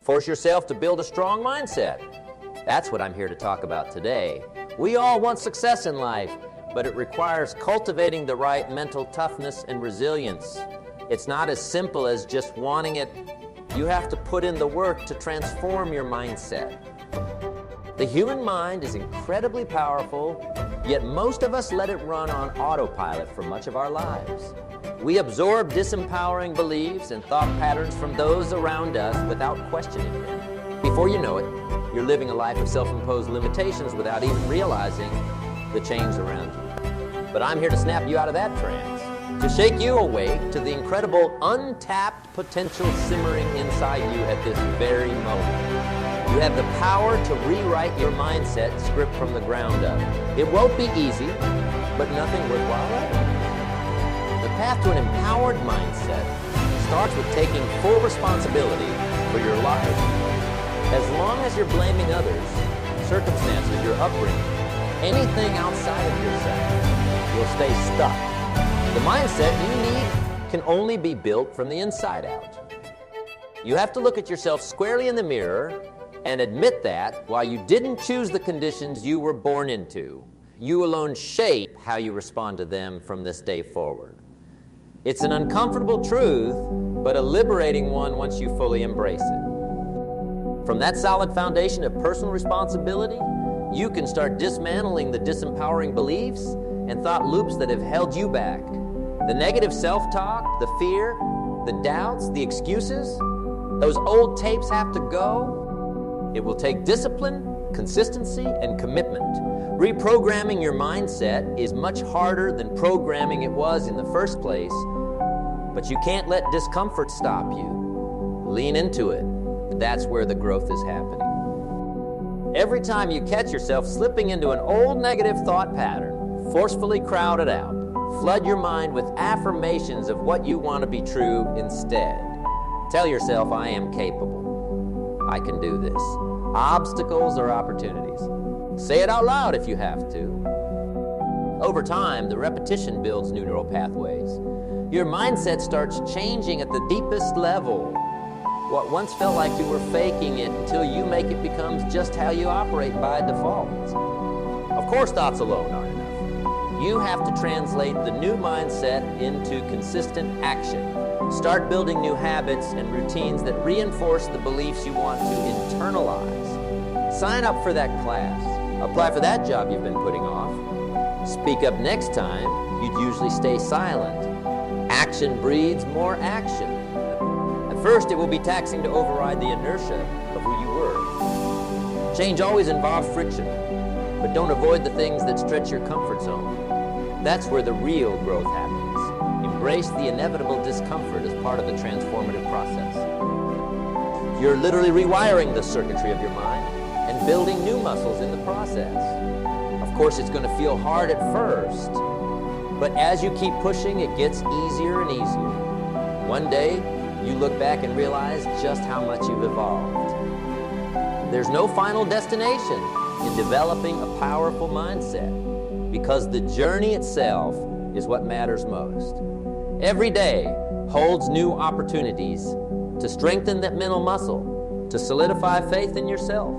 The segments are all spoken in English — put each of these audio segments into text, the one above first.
Force yourself to build a strong mindset. That's what I'm here to talk about today. We all want success in life, but it requires cultivating the right mental toughness and resilience. It's not as simple as just wanting it. You have to put in the work to transform your mindset. The human mind is incredibly powerful, yet most of us let it run on autopilot for much of our lives. We absorb disempowering beliefs and thought patterns from those around us without questioning them. Before you know it, you're living a life of self-imposed limitations without even realizing the change around you. But I'm here to snap you out of that trance, to shake you awake to the incredible untapped potential simmering inside you at this very moment. You have the power to rewrite your mindset script from the ground up. It won't be easy, but nothing worthwhile ever. The path to an empowered mindset starts with taking full responsibility for your life. As long as you're blaming others, circumstances, your upbringing, anything outside of yourself, you'll stay stuck. The mindset you need can only be built from the inside out. You have to look at yourself squarely in the mirror and admit that while you didn't choose the conditions you were born into, you alone shape how you respond to them from this day forward. It's an uncomfortable truth, but a liberating one once you fully embrace it. From that solid foundation of personal responsibility, you can start dismantling the disempowering beliefs and thought loops that have held you back. The negative self-talk, the fear, the doubts, the excuses, those old tapes have to go. It will take discipline, consistency, and commitment. Reprogramming your mindset is much harder than programming it was in the first place, but you can't let discomfort stop you. Lean into it. That's where the growth is happening. Every time you catch yourself slipping into an old negative thought pattern, forcefully crowd it out. Flood your mind with affirmations of what you want to be true instead. Tell yourself, I am capable. I can do this. Obstacles are opportunities. Say it out loud if you have to. Over time, the repetition builds new neural pathways. Your mindset starts changing at the deepest level. What once felt like you were faking it until you make it becomes just how you operate by default. Of course, thoughts alone aren't enough. You have to translate the new mindset into consistent action. Start building new habits and routines that reinforce the beliefs you want to internalize. Sign up for that class. Apply for that job you've been putting off. Speak up next time. You'd usually stay silent. Action breeds more action. At first, it will be taxing to override the inertia of who you were. Change always involves friction, but don't avoid the things that stretch your comfort zone. That's where the real growth happens. Embrace the inevitable discomfort as part of the transformative process. You're literally rewiring the circuitry of your mind and building new muscles in the process. Of course, it's going to feel hard at first, but as you keep pushing, it gets easier and easier. One day, you look back and realize just how much you've evolved. There's no final destination in developing a powerful mindset, because the journey itself is what matters most. Every day holds new opportunities to strengthen that mental muscle, to solidify faith in yourself,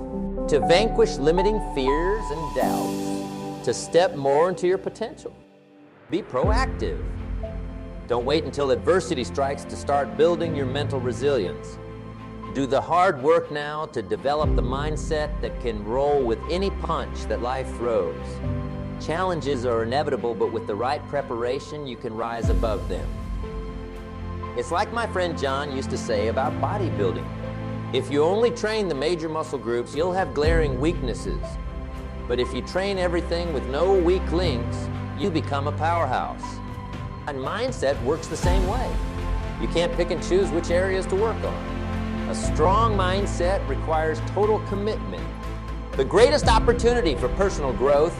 to vanquish limiting fears and doubts, to step more into your potential. Be proactive. Don't wait until adversity strikes to start building your mental resilience. Do the hard work now to develop the mindset that can roll with any punch that life throws. Challenges are inevitable, but with the right preparation, you can rise above them. It's like my friend John used to say about bodybuilding. If you only train the major muscle groups, you'll have glaring weaknesses. But if you train everything with no weak links, you become a powerhouse. And mindset works the same way. You can't pick and choose which areas to work on. A strong mindset requires total commitment. The greatest opportunity for personal growth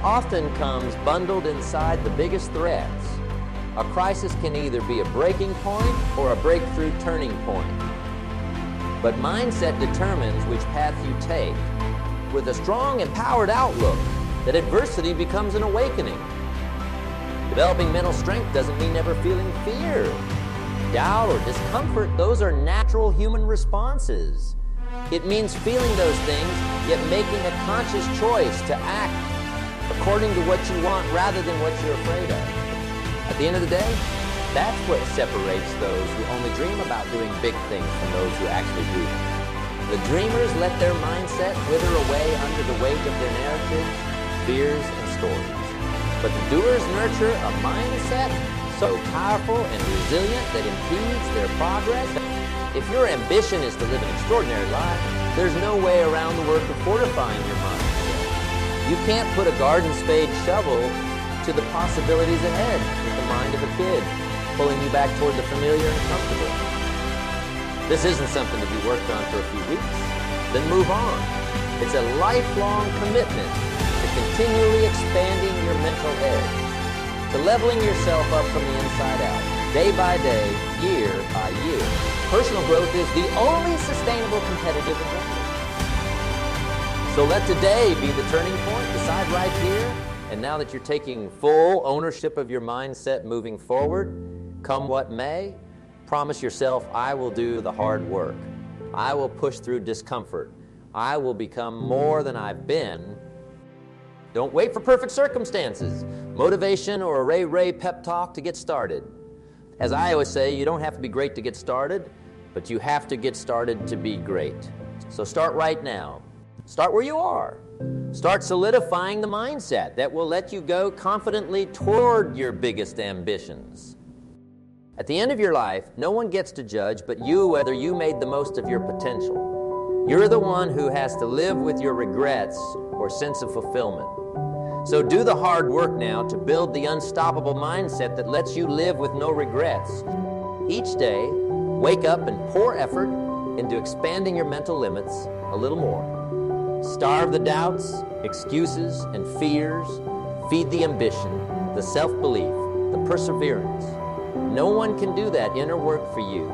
often comes bundled inside the biggest threats. A crisis can either be a breaking point or a breakthrough turning point. But mindset determines which path you take. With a strong, empowered outlook, that adversity becomes an awakening. Developing mental strength doesn't mean never feeling fear, doubt, or discomfort. Those are natural human responses. It means feeling those things, yet making a conscious choice to act according to what you want rather than what you're afraid of. At the end of the day, that's what separates those who only dream about doing big things from those who actually do them. The dreamers let their mindset wither away under the weight of their narratives, fears, and stories. But the doers nurture a mindset so powerful and resilient that impedes their progress. If your ambition is to live an extraordinary life, there's no way around the work of fortifying your mindset. You can't put a garden spade shovel to the possibilities ahead with the mind of a kid, pulling you back toward the familiar and comfortable. This isn't something to be worked on for a few weeks, then move on. It's a lifelong commitment to continually expanding your mental edge, to leveling yourself up from the inside out, day by day, year by year. Personal growth is the only sustainable competitive advantage. So let today be the turning point. Decide right here. And now that you're taking full ownership of your mindset moving forward, come what may, promise yourself, I will do the hard work. I will push through discomfort. I will become more than I've been. Don't wait for perfect circumstances, motivation, or a Ray pep talk to get started. As I always say, you don't have to be great to get started, but you have to get started to be great. So start right now. Start where you are. Start solidifying the mindset that will let you go confidently toward your biggest ambitions. At the end of your life, no one gets to judge but you whether you made the most of your potential. You're the one who has to live with your regrets or sense of fulfillment. So do the hard work now to build the unstoppable mindset that lets you live with no regrets. Each day, wake up and pour effort into expanding your mental limits a little more. Starve the doubts, excuses, and fears. Feed the ambition, the self-belief, the perseverance. No one can do that inner work for you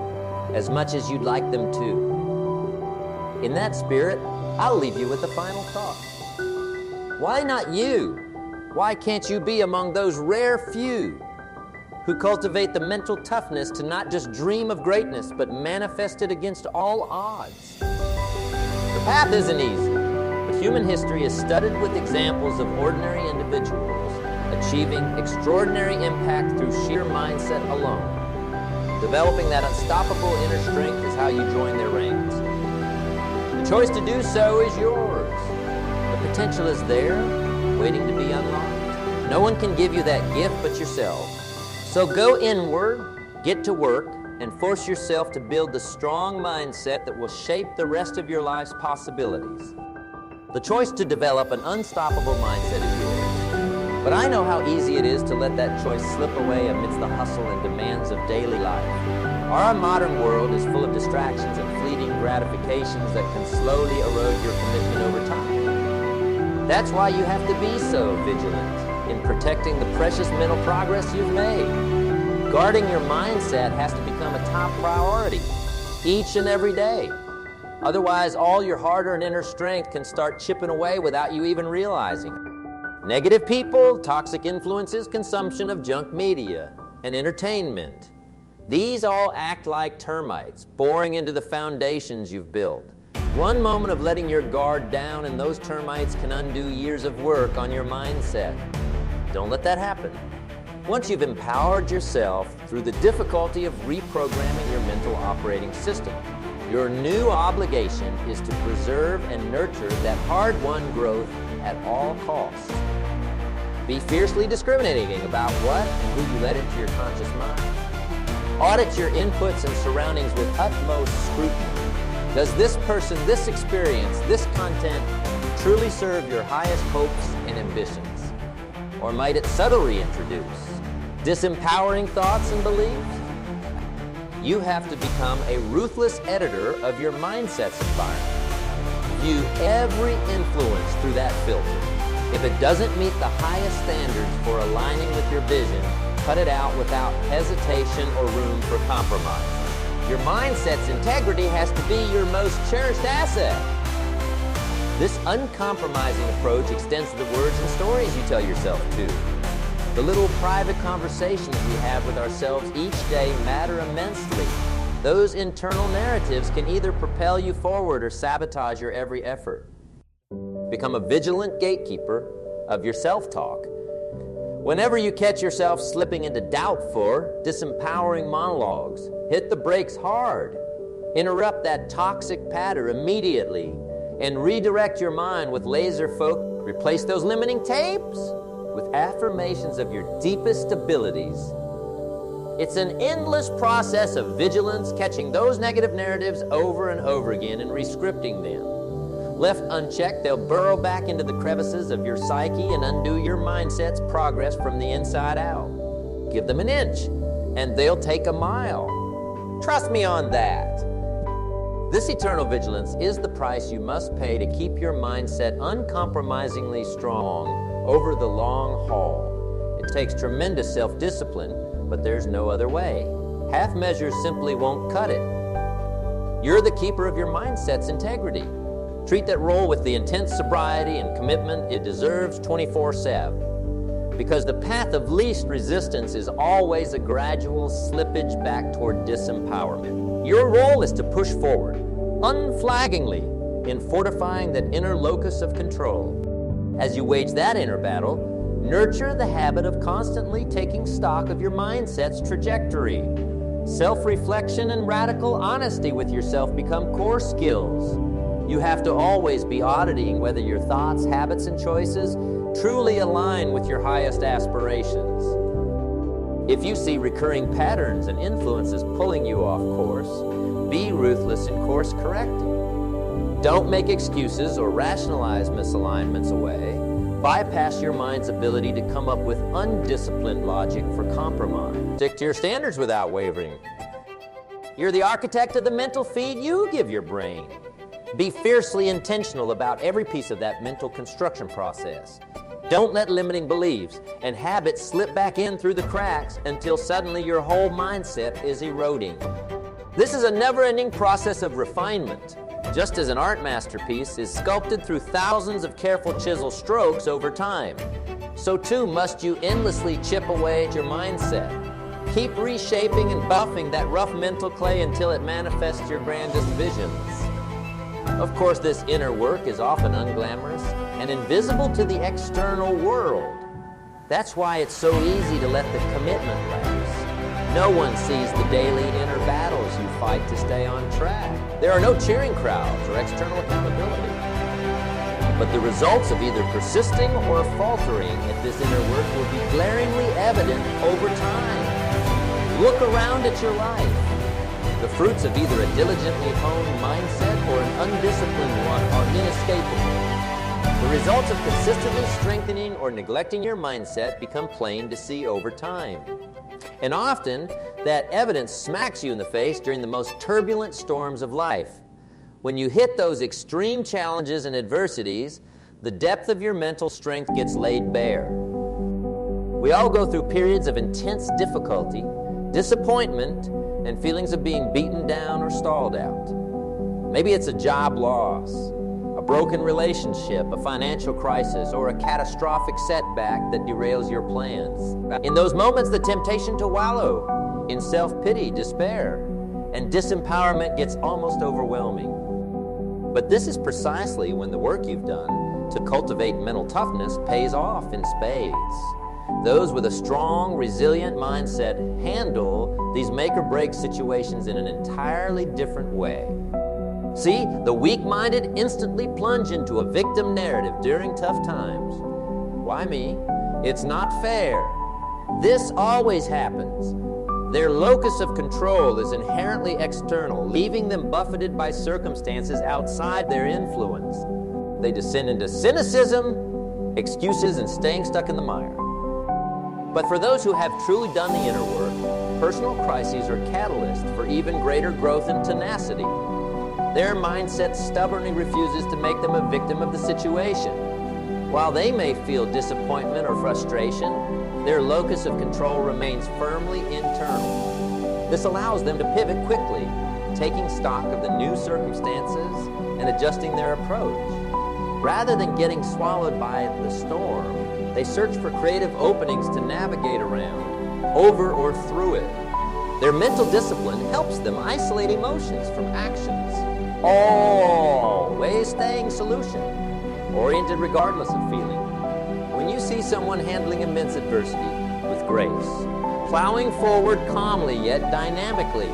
as much as you'd like them to. In that spirit, I'll leave you with the final thought. Why not you? Why can't you be among those rare few who cultivate the mental toughness to not just dream of greatness, but manifest it against all odds? The path isn't easy, but human history is studded with examples of ordinary individuals achieving extraordinary impact through sheer mindset alone. Developing that unstoppable inner strength is how you join their ranks. The choice to do so is yours. The potential is there, waiting to be unlocked. No one can give you that gift but yourself. So go inward, get to work, and force yourself to build the strong mindset that will shape the rest of your life's possibilities. The choice to develop an unstoppable mindset is yours. But I know how easy it is to let that choice slip away amidst the hustle and demands of daily life. Our modern world is full of distractions and fleeting gratifications that can slowly erode your commitment over time. That's why you have to be so vigilant in protecting the precious mental progress you've made. Guarding your mindset has to become a top priority each and every day. Otherwise, all your hard-earned inner strength can start chipping away without you even realizing. Negative people, toxic influences, consumption of junk media, and entertainment. These all act like termites, boring into the foundations you've built. One moment of letting your guard down and those termites can undo years of work on your mindset. Don't let that happen. Once you've empowered yourself through the difficulty of reprogramming your mental operating system, your new obligation is to preserve and nurture that hard-won growth at all costs. Be fiercely discriminating about what and who you let into your conscious mind. Audit your inputs and surroundings with utmost scrutiny. Does this person, this experience, this content truly serve your highest hopes and ambitions? Or might it subtly introduce disempowering thoughts and beliefs? You have to become a ruthless editor of your mindset's environment. View every influence through that filter. If it doesn't meet the highest standards for aligning with your vision, cut it out without hesitation or room for compromise. Your mindset's integrity has to be your most cherished asset. This uncompromising approach extends to the words and stories you tell yourself too. The little private conversations we have with ourselves each day matter immensely. Those internal narratives can either propel you forward or sabotage your every effort. Become a vigilant gatekeeper of your self-talk. Whenever you catch yourself slipping into doubtful, disempowering monologues, hit the brakes hard. Interrupt that toxic pattern immediately and redirect your mind with laser focus. Replace those limiting tapes with affirmations of your deepest abilities. It's an endless process of vigilance, catching those negative narratives over and over again and rescripting them. Left unchecked, they'll burrow back into the crevices of your psyche and undo your mindset's progress from the inside out. Give them an inch, and they'll take a mile. Trust me on that. This eternal vigilance is the price you must pay to keep your mindset uncompromisingly strong over the long haul. It takes tremendous self-discipline, but there's no other way. Half measures simply won't cut it. You're the keeper of your mindset's integrity. Treat that role with the intense sobriety and commitment it deserves 24/7. Because the path of least resistance is always a gradual slippage back toward disempowerment. Your role is to push forward, unflaggingly, in fortifying that inner locus of control. As you wage that inner battle, nurture the habit of constantly taking stock of your mindset's trajectory. Self-reflection and radical honesty with yourself become core skills. You have to always be auditing whether your thoughts, habits, and choices truly align with your highest aspirations. If you see recurring patterns and influences pulling you off course, be ruthless in course correcting. Don't make excuses or rationalize misalignments away. Bypass your mind's ability to come up with undisciplined logic for compromise. Stick to your standards without wavering. You're the architect of the mental feed you give your brain. Be fiercely intentional about every piece of that mental construction process. Don't let limiting beliefs and habits slip back in through the cracks until suddenly your whole mindset is eroding. This is a never-ending process of refinement. Just as an art masterpiece is sculpted through thousands of careful chisel strokes over time, so too must you endlessly chip away at your mindset. Keep reshaping and buffing that rough mental clay until it manifests your grandest visions. Of course, this inner work is often unglamorous and invisible to the external world. That's why it's so easy to let the commitment lapse. No one sees the daily inner battles you fight to stay on track. There are no cheering crowds or external accountability. But the results of either persisting or faltering at this inner work will be glaringly evident over time. Look around at your life. The fruits of either a diligently honed mindset or an undisciplined one are inescapable. The results of consistently strengthening or neglecting your mindset become plain to see over time. And often, that evidence smacks you in the face during the most turbulent storms of life. When you hit those extreme challenges and adversities, the depth of your mental strength gets laid bare. We all go through periods of intense difficulty, disappointment, and feelings of being beaten down or stalled out. Maybe it's a job loss, a broken relationship, a financial crisis, or a catastrophic setback that derails your plans. In those moments, the temptation to wallow in self-pity, despair, and disempowerment gets almost overwhelming. But this is precisely when the work you've done to cultivate mental toughness pays off in spades. Those with a strong, resilient mindset handle these make-or-break situations in an entirely different way. See, the weak-minded instantly plunge into a victim narrative during tough times. Why me? It's not fair. This always happens. Their locus of control is inherently external, leaving them buffeted by circumstances outside their influence. They descend into cynicism, excuses, and staying stuck in the mire. But for those who have truly done the inner work, personal crises are catalysts for even greater growth and tenacity. Their mindset stubbornly refuses to make them a victim of the situation. While they may feel disappointment or frustration, their locus of control remains firmly internal. This allows them to pivot quickly, taking stock of the new circumstances and adjusting their approach. Rather than getting swallowed by the storm, they search for creative openings to navigate around, over or through it. Their mental discipline helps them isolate emotions from actions, always staying solution-oriented regardless of feeling. When you see someone handling immense adversity with grace, plowing forward calmly yet dynamically,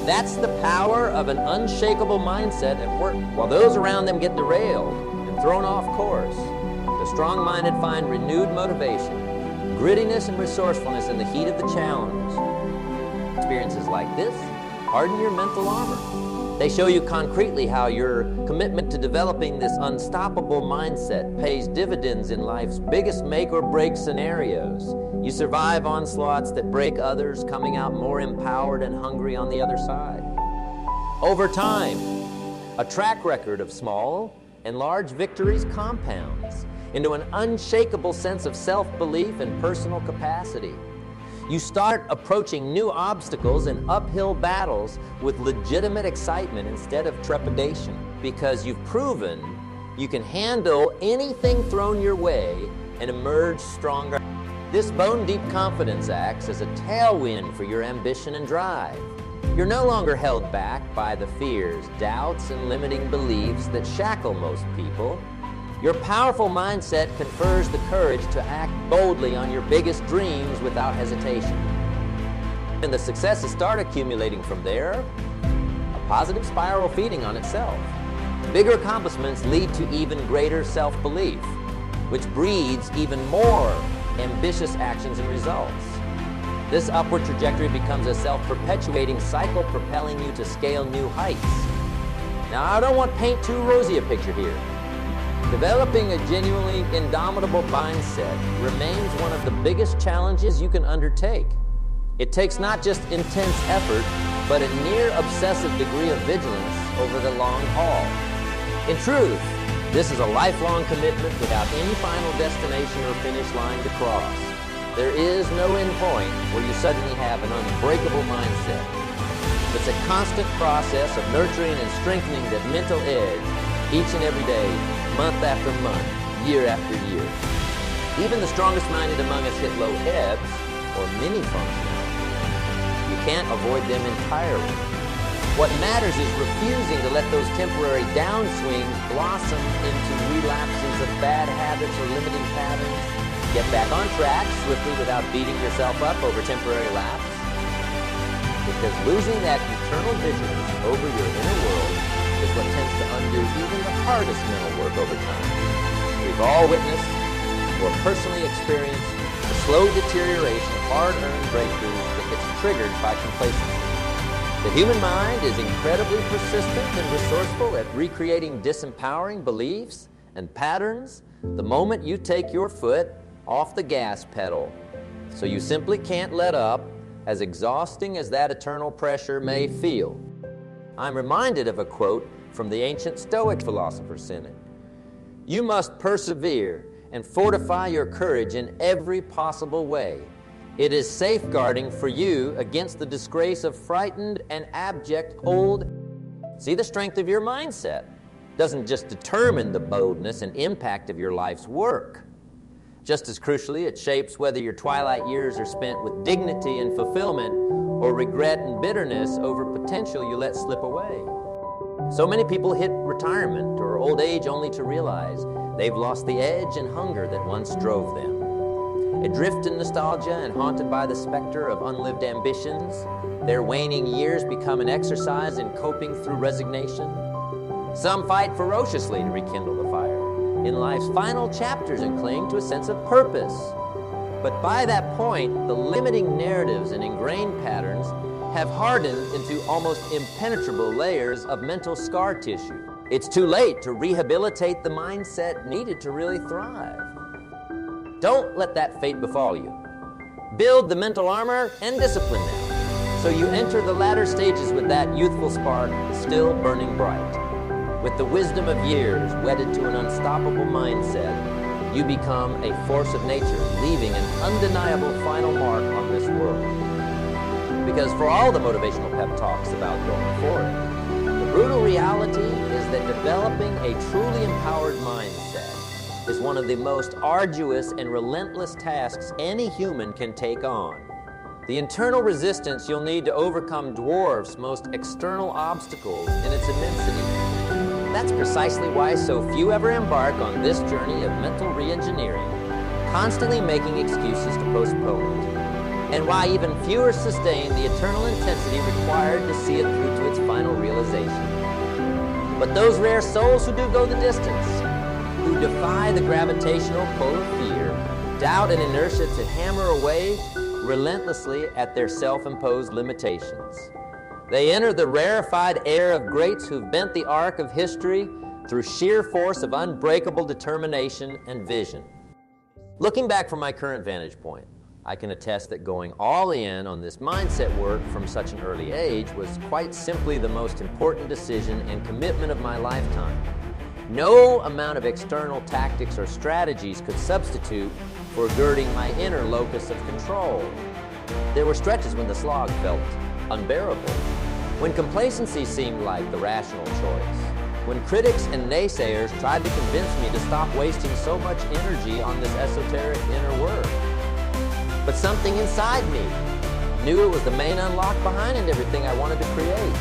that's the power of an unshakable mindset at work. While those around them get derailed and thrown off course, the strong-minded find renewed motivation, grittiness, and resourcefulness in the heat of the challenge. Experiences like this harden your mental armor. They show you concretely how your commitment to developing this unstoppable mindset pays dividends in life's biggest make-or-break scenarios. You survive onslaughts that break others, coming out more empowered and hungry on the other side. Over time, a track record of small and large victories compounds into an unshakable sense of self-belief and personal capacity. You start approaching new obstacles and uphill battles with legitimate excitement instead of trepidation, because you've proven you can handle anything thrown your way and emerge stronger. This bone-deep confidence acts as a tailwind for your ambition and drive. You're no longer held back by the fears, doubts, and limiting beliefs that shackle most people. Your powerful mindset confers the courage to act boldly on your biggest dreams without hesitation. And the successes start accumulating from there, a positive spiral feeding on itself. Bigger accomplishments lead to even greater self-belief, which breeds even more ambitious actions and results. This upward trajectory becomes a self-perpetuating cycle, propelling you to scale new heights. Now, I don't want to paint too rosy a picture here. Developing a genuinely indomitable mindset remains one of the biggest challenges you can undertake. It takes not just intense effort, but a near obsessive degree of vigilance over the long haul. In truth, this is a lifelong commitment without any final destination or finish line to cross. There is no end point where you suddenly have an unbreakable mindset. It's a constant process of nurturing and strengthening that mental edge each and every day, month after month, year after year. Even the strongest minded among us hit low ebbs, or mini functionality. You can't avoid them entirely. What matters is refusing to let those temporary downswings blossom into relapses of bad habits or limiting patterns. Get back on track swiftly without beating yourself up over temporary lapse. Because losing that eternal vigilance over your inner world is what tends to undo even the hardest mental work over time. We've all witnessed or personally experienced the slow deterioration of hard-earned breakthroughs that gets triggered by complacency. The human mind is incredibly persistent and resourceful at recreating disempowering beliefs and patterns the moment you take your foot off the gas pedal. So you simply can't let up, as exhausting as that eternal pressure may feel. I'm reminded of a quote from the ancient Stoic philosopher Seneca. You must persevere and fortify your courage in every possible way. It is safeguarding for you against the disgrace of frightened and abject old. See, the strength of your mindset doesn't just determine the boldness and impact of your life's work. Just as crucially, it shapes whether your twilight years are spent with dignity and fulfillment or regret and bitterness over potential you let slip away. So many people hit retirement or old age only to realize they've lost the edge and hunger that once drove them. Adrift in nostalgia and haunted by the specter of unlived ambitions, their waning years become an exercise in coping through resignation. Some fight ferociously to rekindle the fire in life's final chapters and cling to a sense of purpose. But by that point, the limiting narratives and ingrained patterns have hardened into almost impenetrable layers of mental scar tissue. It's too late to rehabilitate the mindset needed to really thrive. Don't let that fate befall you. Build the mental armor and discipline now, so you enter the latter stages with that youthful spark still burning bright. With the wisdom of years wedded to an unstoppable mindset, you become a force of nature, leaving an undeniable final mark on this world. Because for all the motivational pep talks about going forward, the brutal reality is that developing a truly empowered mindset is one of the most arduous and relentless tasks any human can take on. The internal resistance you'll need to overcome dwarfs most external obstacles in its immensity. That's precisely why so few ever embark on this journey of mental re-engineering, constantly making excuses to postpone it, and why even fewer sustain the eternal intensity required to see it through to its final realization. But those rare souls who do go the distance, who defy the gravitational pull of fear, doubt and inertia to hammer away relentlessly at their self-imposed limitations. They enter the rarefied air of greats who've bent the arc of history through sheer force of unbreakable determination and vision. Looking back from my current vantage point, I can attest that going all in on this mindset work from such an early age was quite simply the most important decision and commitment of my lifetime. No amount of external tactics or strategies could substitute for girding my inner locus of control. There were stretches when the slog felt unbearable, when complacency seemed like the rational choice, when critics and naysayers tried to convince me to stop wasting so much energy on this esoteric inner work. But something inside me knew it was the main unlock behind everything I wanted to create.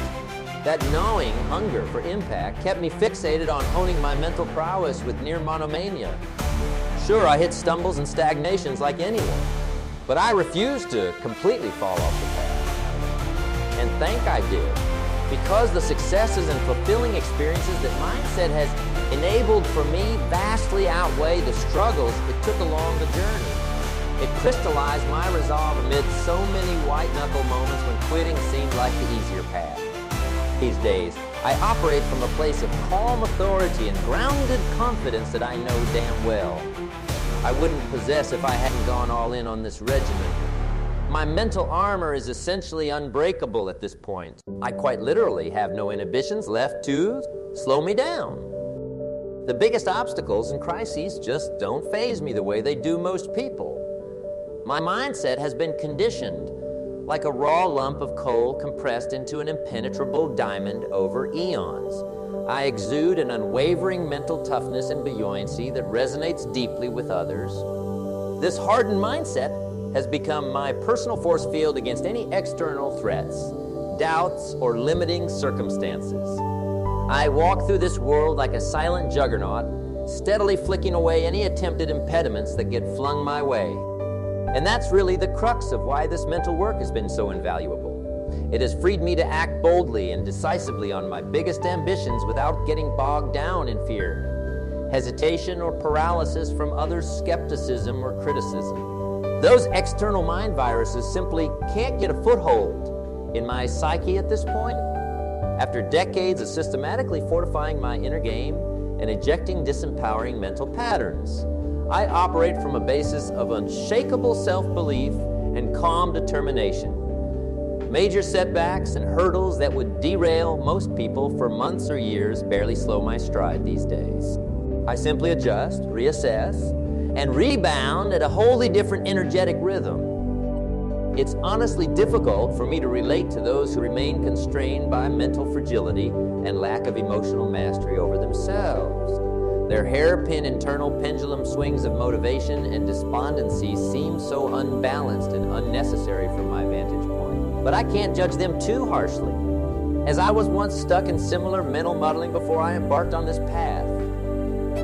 That gnawing hunger for impact kept me fixated on honing my mental prowess with near monomania. Sure, I hit stumbles and stagnations like anyone, but I refused to completely fall off the path. And thank I did, because the successes and fulfilling experiences that mindset has enabled for me vastly outweigh the struggles it took along the journey. It crystallized my resolve amid so many white-knuckle moments when quitting seemed like the easier path. These days, I operate from a place of calm authority and grounded confidence that I know damn well I wouldn't possess if I hadn't gone all in on this regimen. My mental armor is essentially unbreakable at this point. I quite literally have no inhibitions left to slow me down. The biggest obstacles and crises just don't faze me the way they do most people. My mindset has been conditioned like a raw lump of coal compressed into an impenetrable diamond over eons. I exude an unwavering mental toughness and buoyancy that resonates deeply with others. This hardened mindset has become my personal force field against any external threats, doubts, or limiting circumstances. I walk through this world like a silent juggernaut, steadily flicking away any attempted impediments that get flung my way. And that's really the crux of why this mental work has been so invaluable. It has freed me to act boldly and decisively on my biggest ambitions without getting bogged down in fear, hesitation, or paralysis from others' skepticism or criticism. Those external mind viruses simply can't get a foothold in my psyche at this point. After decades of systematically fortifying my inner game and ejecting disempowering mental patterns, I operate from a basis of unshakable self-belief and calm determination. Major setbacks and hurdles that would derail most people for months or years barely slow my stride these days. I simply adjust, reassess, and rebound at a wholly different energetic rhythm. It's honestly difficult for me to relate to those who remain constrained by mental fragility and lack of emotional mastery over themselves. Their hairpin internal pendulum swings of motivation and despondency seem so unbalanced and unnecessary from my vantage point. But I can't judge them too harshly, as I was once stuck in similar mental muddling before I embarked on this path.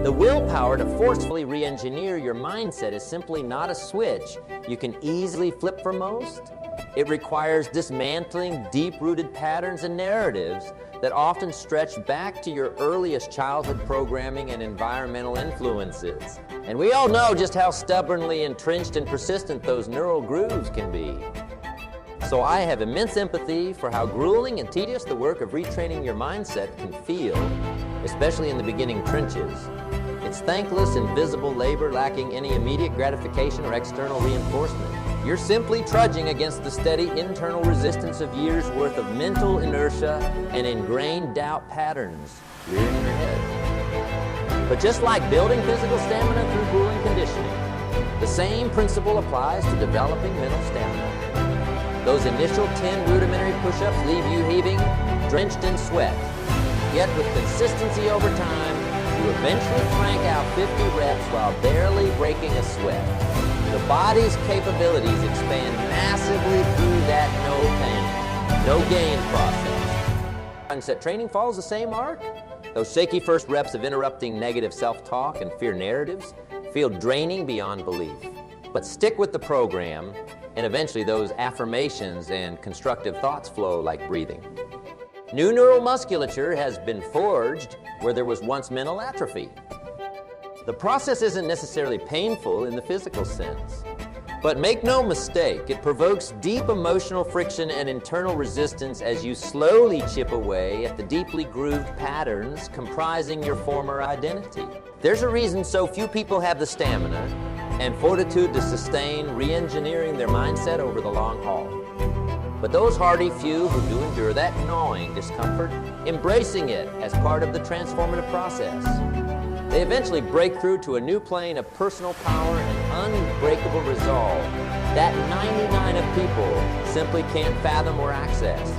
The willpower to forcefully re-engineer your mindset is simply not a switch you can easily flip for most. It requires dismantling deep-rooted patterns and narratives that often stretch back to your earliest childhood programming and environmental influences. And we all know just how stubbornly entrenched and persistent those neural grooves can be. So I have immense empathy for how grueling and tedious the work of retraining your mindset can feel, especially in the beginning trenches. It's thankless, invisible labor lacking any immediate gratification or external reinforcement. You're simply trudging against the steady internal resistance of years' worth of mental inertia and ingrained doubt patterns rearing your head. But just like building physical stamina through grueling conditioning, the same principle applies to developing mental stamina. Those initial 10 rudimentary push-ups leave you heaving, drenched in sweat. Yet with consistency over time, you eventually crank out 50 reps while barely breaking a sweat. The body's capabilities expand massively through that no pain, no gain process. Mindset training follows the same arc. Those shaky first reps of interrupting negative self-talk and fear narratives feel draining beyond belief. But stick with the program, and eventually those affirmations and constructive thoughts flow like breathing. New neuromusculature has been forged where there was once mental atrophy. The process isn't necessarily painful in the physical sense. But make no mistake, it provokes deep emotional friction and internal resistance as you slowly chip away at the deeply grooved patterns comprising your former identity. There's a reason so few people have the stamina and fortitude to sustain re-engineering their mindset over the long haul. But those hardy few who do endure that gnawing discomfort, embracing it as part of the transformative process, they eventually break through to a new plane of personal power and unbreakable resolve that 99 of people simply can't fathom or access.